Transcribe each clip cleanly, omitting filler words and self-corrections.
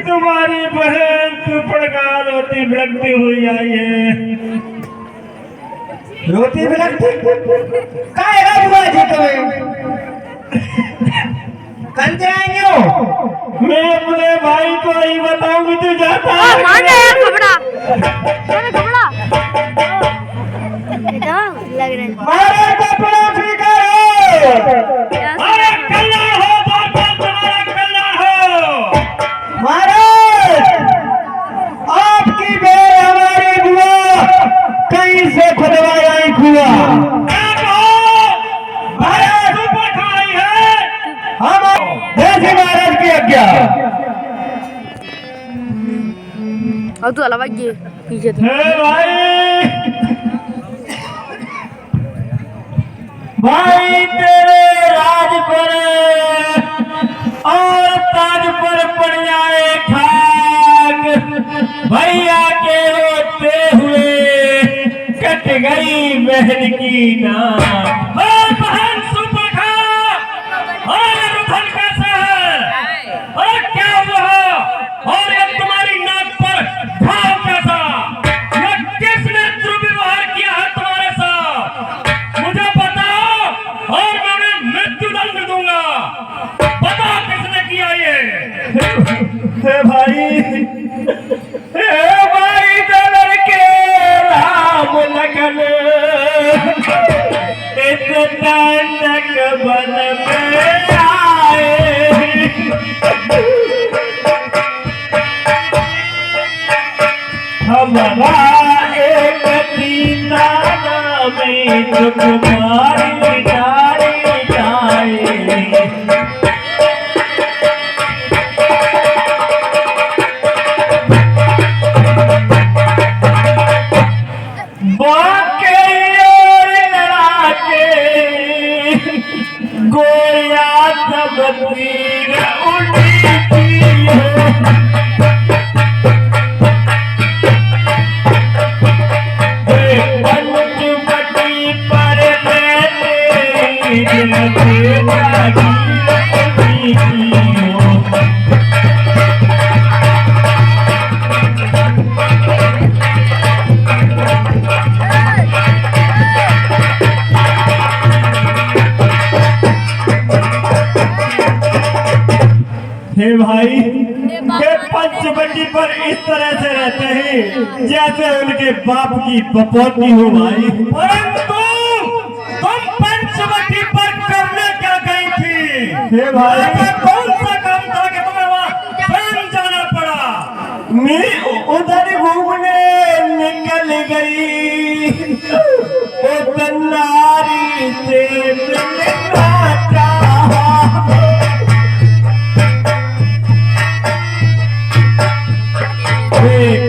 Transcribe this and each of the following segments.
तुम्हारी बहन तू पड़का रोती बिलकती हुई आई है। रोती बिलकती काय बुआ जी तुम्हें कल जाएंगे हो? मैं अपने भाई को ही बताऊंगी तू जाता लग रहा है मारे कपड़ा स्वीकारो। अरे कल्ला हो तुम्हारा कल्ला हो। महाराज आपकी बेर हमारी बुआ कहीं से खुदवाया ही खुआ। हम जैसे महाराज की आज्ञा। अब तू अलावा ये पीछे भाई तेरे राज पर और ताज पर पड़ जाए खाक। भैया के होते हुए कट गई बहन की नाक। बहन सुपखा और रुधन का शहर और क्या हुआ और ये तुम्हारी नाक पर घाव कैसा? ये किसने दुर्व्यवहार किया है तुम्हारे साथ? मुझे बताओ और मैं मृत्युदंड दूंगा। बताओ किसने किया ये? हे भाई दलर के राम लगन इस नाटक बन में आए। हमारा एक दीना में तुम्हारी डाली जाए। बाके और लड़ा के गोया सब तीर उड़ी पंचवटी पर हे भाई ये पंचवटी पर इस तरह से रहते हैं जैसे उनके बाप की पपौती हो भाई। परंतु तुम पंचवटी पर करने क्या गई थी? हे भाई कौन सा काम था कि तुम्हें वहाँ स्वयं जाना पड़ा? मैं उधर घूमने निकल गई उधर नारी से मिलना चाहा।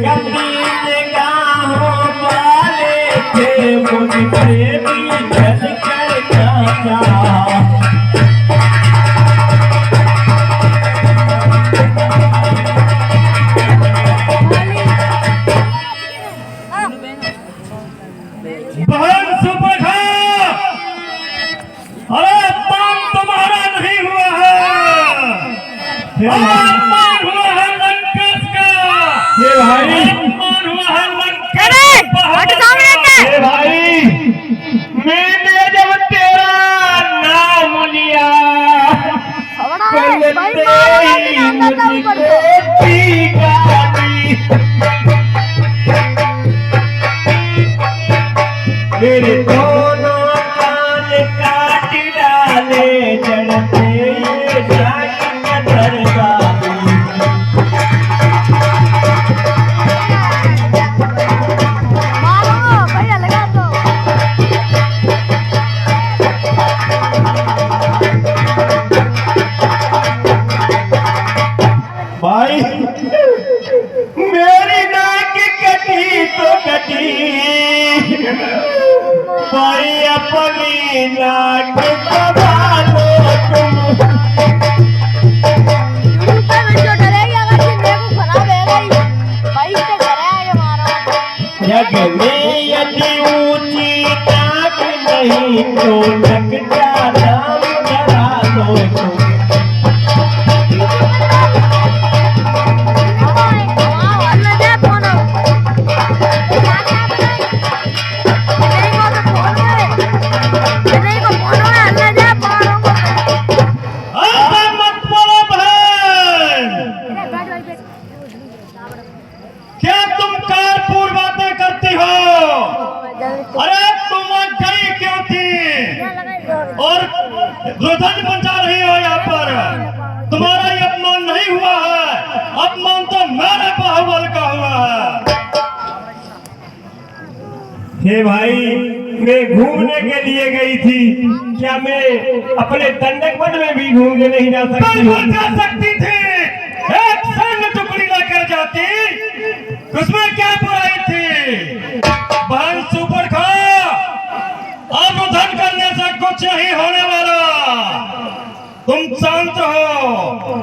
गंदी निगाहों वाले थे मुझसे भी चल कर जाना। बहन सुपखा अरे अपमान तुम्हारा नहीं हुआ है, अपमान हुआ है लंकेश का। ये भाई अपमान हुआ है लंकेश का। ये भाई मैंने जब तेरा नाम लिया मेरे दोनों कान काट डाले चढ़ते ये जाए दरगाह। भाई मेरी नाक कटी तो कटी जग में यदि ऊंची टांग नहीं तो लग जा नाम करा दो तुम। क्या तुम कारपूर बातें करती हो? अरे तुम गई क्यों थी और रुदन बचा रही हो यहाँ पर? तुम्हारा ये अपमान नहीं हुआ है, अपमान तो मेरे बाहुबल का हुआ है। हे भाई, मैं घूमने के लिए गई थी, क्या मैं अपने दंडक वन में भी घूमने नहीं जा सकती हूँ? बिल्कुल जा सकती थी, एक सैन्य टुकड़ी लेकर जाती, उसमें क्या बुराई थी? बहन सुपर खा, अब उधर करने से कुछ नहीं होने वाला, तुम शांत हो।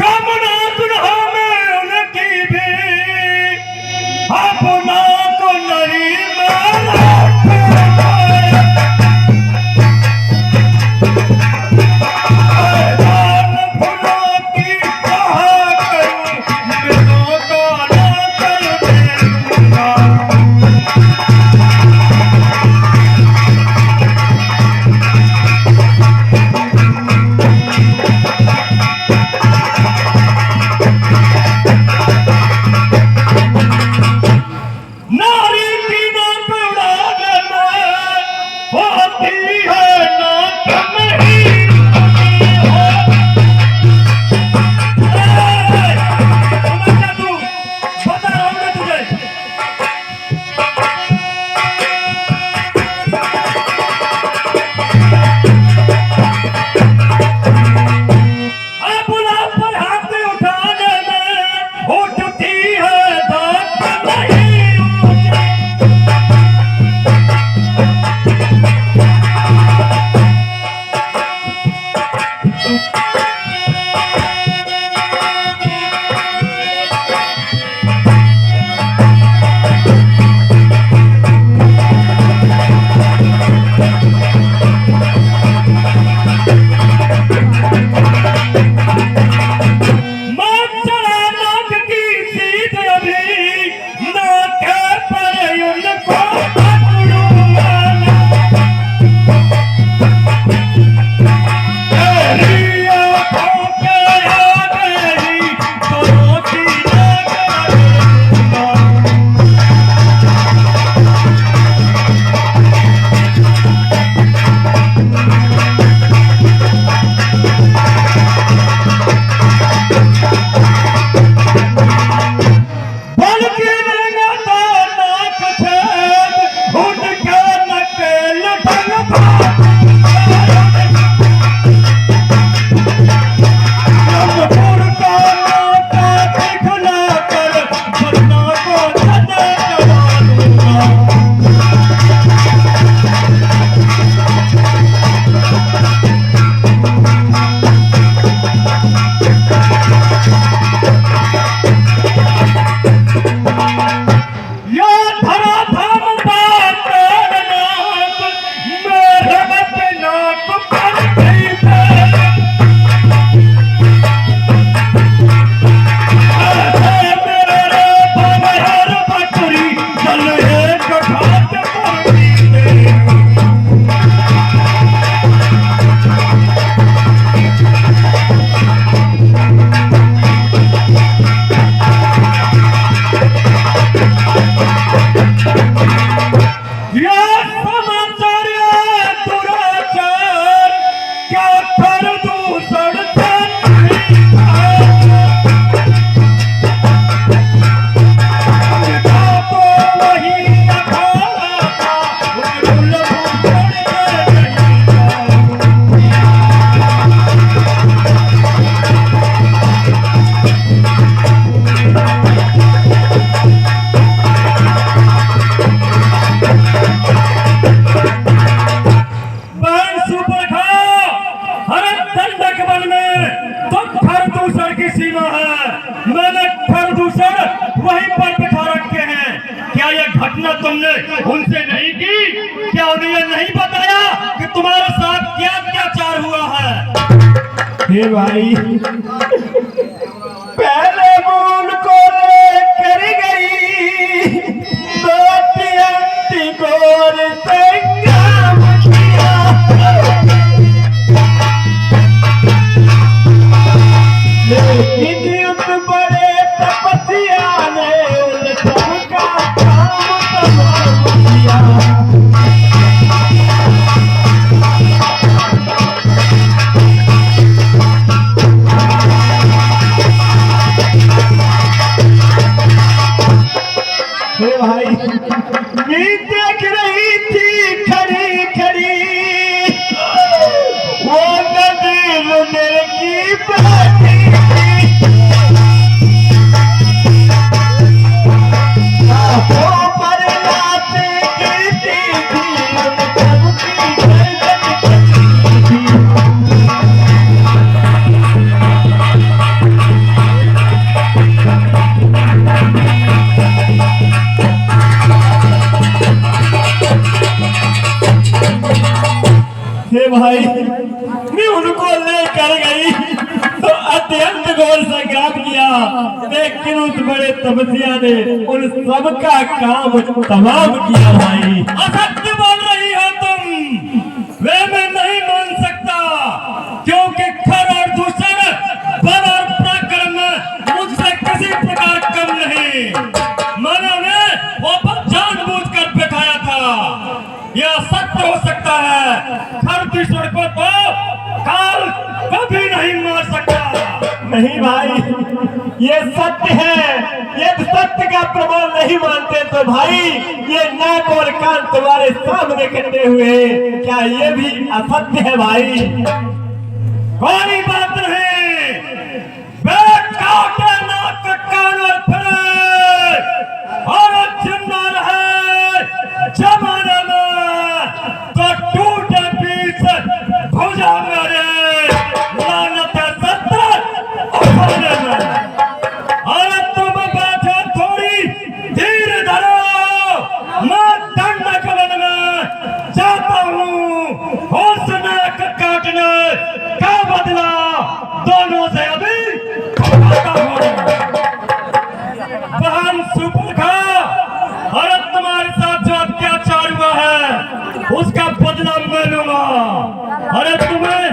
कामना सुनहो में उनकी भी, अपना को नहीं मारा। सीमा है, मैंने प्रदूषण वहीं पर बिठा रखे चर्चा तुमने उनसे नहीं की? क्या उन्हें ये नहीं बताया कि तुम्हारे साथ क्या अत्याचार हुआ है? हे भाई, पहले मूल को लेकर गई तो गोर संग्राम किया, लेकिन उस बड़े तपस्या ने उन सबका काम तमाम किया। हे भाई, नींद देख रही थी खड़ी खड़ी, वो नदीर मेरे की बहती थी, वो पर लाशें गिरती थी, उन सबकी गर्दन कटी थी। हे भाई, मैं उनको लेकर गई तो अत्यंत घोर संग्राम किया, लेकिन उस बड़े तपस्या ने उन सबका काम तमाम किया। भाई, असत्य बोल रही हो तुम, वे मैं नहीं मान सकता, क्योंकि खर और दूषण बल और पराक्रम में मुझसे किसी प्रकार कम नहीं। मानव ने वो पर जानबूझकर बैठाया था, यह सत्य हो सकता है। खर दूषण को तो काल कभी नहीं मार सकता। नहीं भाई, ये सत्य है। यदि सत्य का प्रमाण नहीं मानते तो भाई, ये नाक और कान तुम्हारे सामने कटे हुए, क्या ये भी असत्य है भाई? कोई बात नहीं, बैठ काटे नाक कान और फिरे और जिंदा रहे जमाने में तो टूटे बीच भुजा मेरे लानत सत्य उठाने में। और तुम बैठे थोड़ी धीर धरो, मैं दंड कलन में जाता हूँ। उस नाक काटने का बदला दोनों से अभी बहन सुपुखा, और तुम्हारे साथ जो अत्याचार हुआ है उसका बदला मैं लूंगा। अरे तुम्हें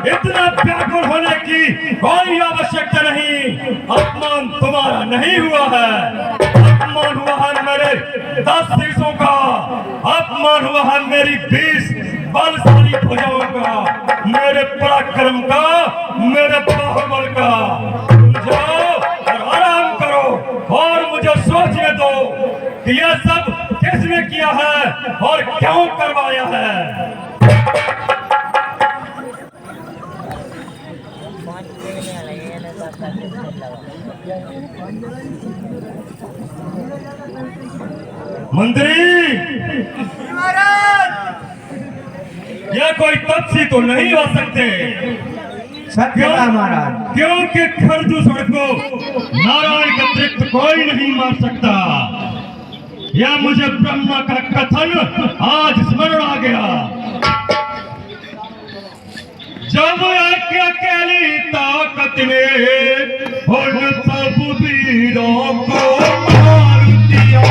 इतना व्याकुल होने की कोई आवश्यकता नहीं। अपमान तुम्हारा नहीं हुआ है, अपमान हुआ है मेरे 10 शीशों का, अपमान हुआ है मेरी 20 बलशाली भुजाओं का, मेरे पराक्रम का, मेरे बाहुबल का। जाओ और आराम करो और मुझे सोचने दो कि यह सब किसने किया है और क्यों करवाया है। मंत्री यह कोई तपसी तो नहीं हो सकते। सत्य महाराज, क्योंकि खरदूषण को नारायण के अतिरिक्त कोई नहीं मार सकता। यह मुझे ब्रह्मा का कथन आज स्मरण आ गया। जब एक अकेली ताकत ने उन सब वीरों को मार दिया,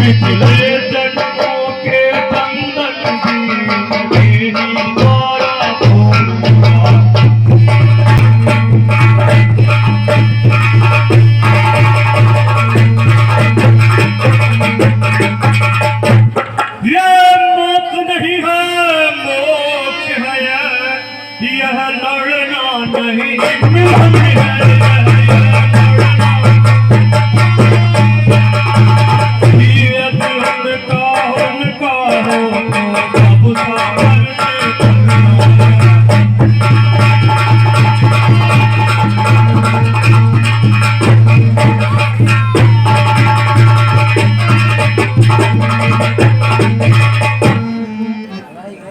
पिछले जन्मों के बंधन भी तेरी द्वारा तोड़ूंगा। ये मौत नहीं है, मोक्ष है यह लड़ना नहीं मिलन है। ये दिल का उनका हो तो सब सावरने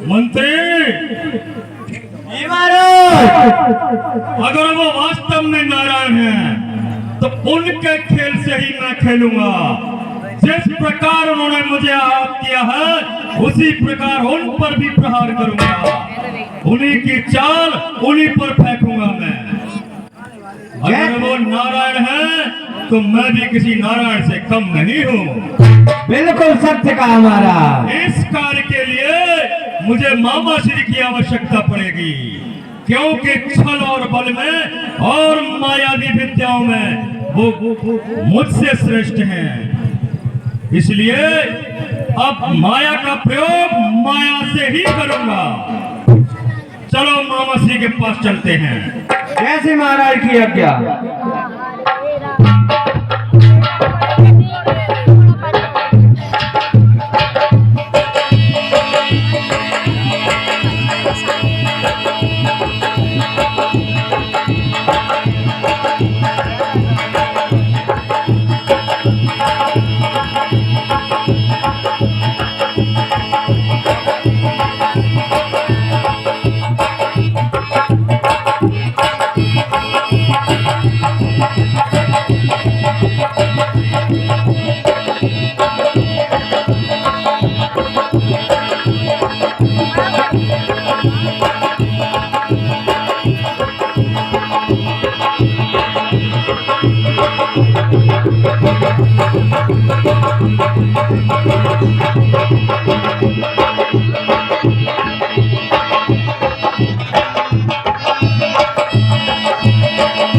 मंत्री, अगर वो वास्तव में नारायण है तो उनके खेल से ही मैं खेलूंगा। जिस प्रकार उन्होंने मुझे आहत किया है उसी प्रकार उन पर भी प्रहार करूंगा। उन्हीं की चाल उन्हीं पर फेंकूंगा मैं। अगर वो नारायण है तो मैं भी किसी नारायण से कम नहीं हूँ। बिल्कुल सत्य कहा हमारा। इस कार्य के लिए मुझे मामा श्री की आवश्यकता पड़ेगी, क्योंकि छल और बल में और मायावी विद्याओं में वो मुझसे श्रेष्ठ हैं। इसलिए अब माया का प्रयोग माया से ही करूंगा। चलो मामा श्री के पास चलते हैं। जैसे महाराज की आज्ञा।